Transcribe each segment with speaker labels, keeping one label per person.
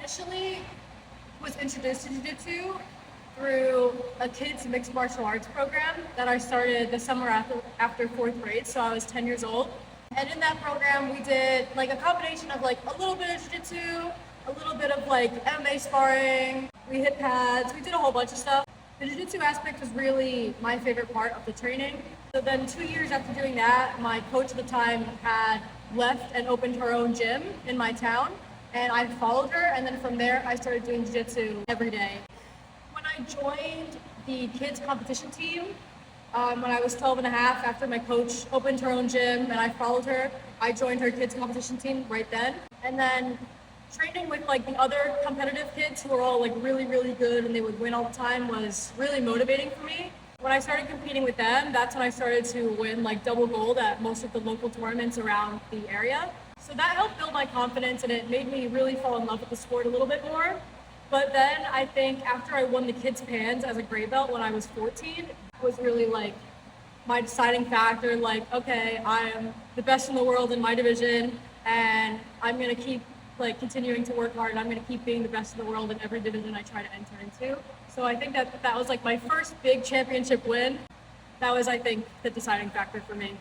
Speaker 1: initially was introduced to jiu-jitsu through a kids mixed martial arts program that I started the summer after fourth grade, so I was 10 years old. And in that program, we did like a combination of like a little bit of jiu-jitsu, a little bit of like MMA sparring, we hit pads, we did a whole bunch of stuff. The jiu-jitsu aspect was really my favorite part of the training. So then 2 years after doing that, my coach at the time had left and opened her own gym in my town, and I followed her, and then from there I started doing jiu-jitsu every day. When I joined the kids competition team, when I was 12 and a half, after my coach opened her own gym and I followed her, I joined her kids competition team right then. And then training with like the other competitive kids who were all like really, really good and they would win all the time was really motivating for me. When I started competing with them, that's when I started to win like double gold at most of the local tournaments around the area. So that helped build my confidence and it made me really fall in love with the sport a little bit more. But then I think after I won the kids pans as a gray belt when I was 14, it was really like my deciding factor, like, okay, I am the best in the world in my division and I'm gonna keep like continuing to work hard and I'm gonna keep being the best in the world in every division I try to enter into. So I think that was like my first big championship win. That was, I think, the deciding factor for me.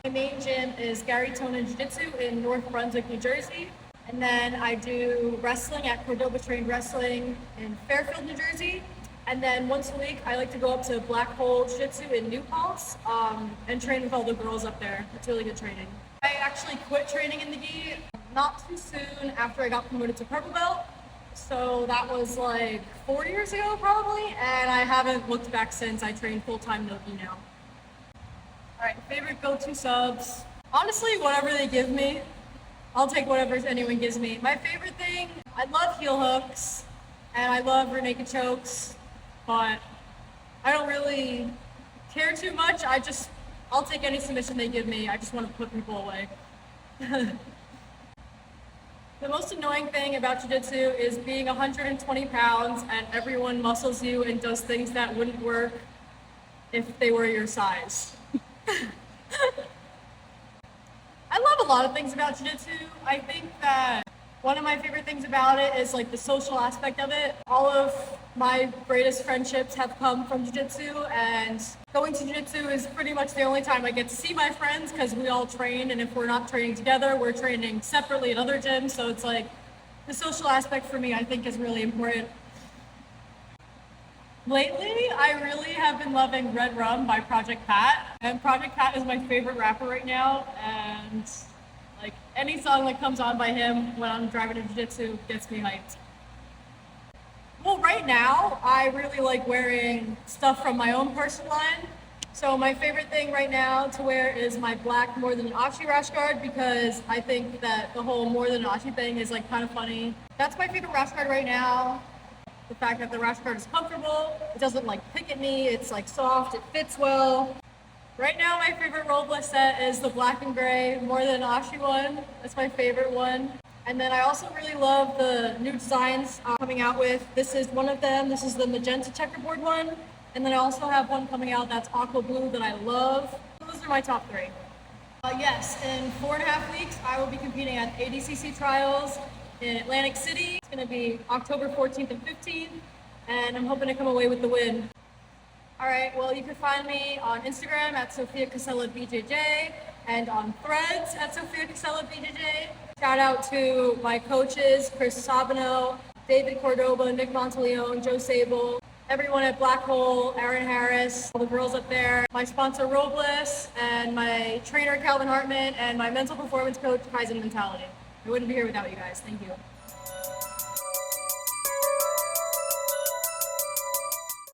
Speaker 1: My main gym is Gary Tonin Jiu-Jitsu in North Brunswick, New Jersey. And then I do wrestling at Cordova Trained Wrestling in Fairfield, New Jersey. And then once a week, I like to go up to Black Hole Jiu-Jitsu in New Paltz and train with all the girls up there. It's really good training. I actually quit training in the gi not too soon after I got promoted to purple belt. So that was like 4 years ago probably, and I haven't looked back since. I train full-time no-gi now. All right, favorite go-to subs. Honestly, whatever they give me. I'll take whatever anyone gives me. My favorite thing, I love heel hooks, and I love rear naked chokes, but I don't really care too much. I'll take any submission they give me. I just want to put people away. The most annoying thing about jiu-jitsu is being 120 pounds and everyone muscles you and does things that wouldn't work if they were your size. I love a lot of things about jiu-jitsu. I think that one of my favorite things about it is like the social aspect of it. All of my greatest friendships have come from jiu-jitsu, and going to jiu-jitsu is pretty much the only time I get to see my friends because we all train, and if we're not training together, we're training separately at other gyms. So it's like the social aspect for me, I think, is really important. Lately, I really have been loving Red Rum by Project Pat, and Project Pat is my favorite rapper right now, and like any song that comes on by him when I'm driving to jiu-jitsu gets me hyped. Well, right now, I really like wearing stuff from my own personal line. So my favorite thing right now to wear is my black More Than an Achi rash guard because I think that the whole More Than an Achi thing is like kind of funny. That's my favorite rash guard right now. The fact that the rash guard is comfortable, it doesn't like pick at me, it's like soft, it fits well. Right now, my favorite rollbless set is the black and gray More Than an Achi one. That's my favorite one. And then I also really love the new designs coming out with. This is one of them. This is the magenta checkerboard one. And then I also have one coming out that's aqua blue that I love. Those are my top three. Yes, in 4.5 weeks, I will be competing at ADCC Trials in Atlantic City. It's going to be October 14th and 15th, and I'm hoping to come away with the win. All right, well, you can find me on Instagram at Sophia Casella BJJ and on Threads at Sophia Casella BJJ. Shout out to my coaches, Chris Sabino, David Cordova, Nick Monteleone, Joe Sable, everyone at Black Hole, Aaron Harris, all the girls up there, my sponsor Robles, and my trainer Calvin Hartman, and my mental performance coach Kaizen Mentality. I wouldn't be here without you guys. Thank you.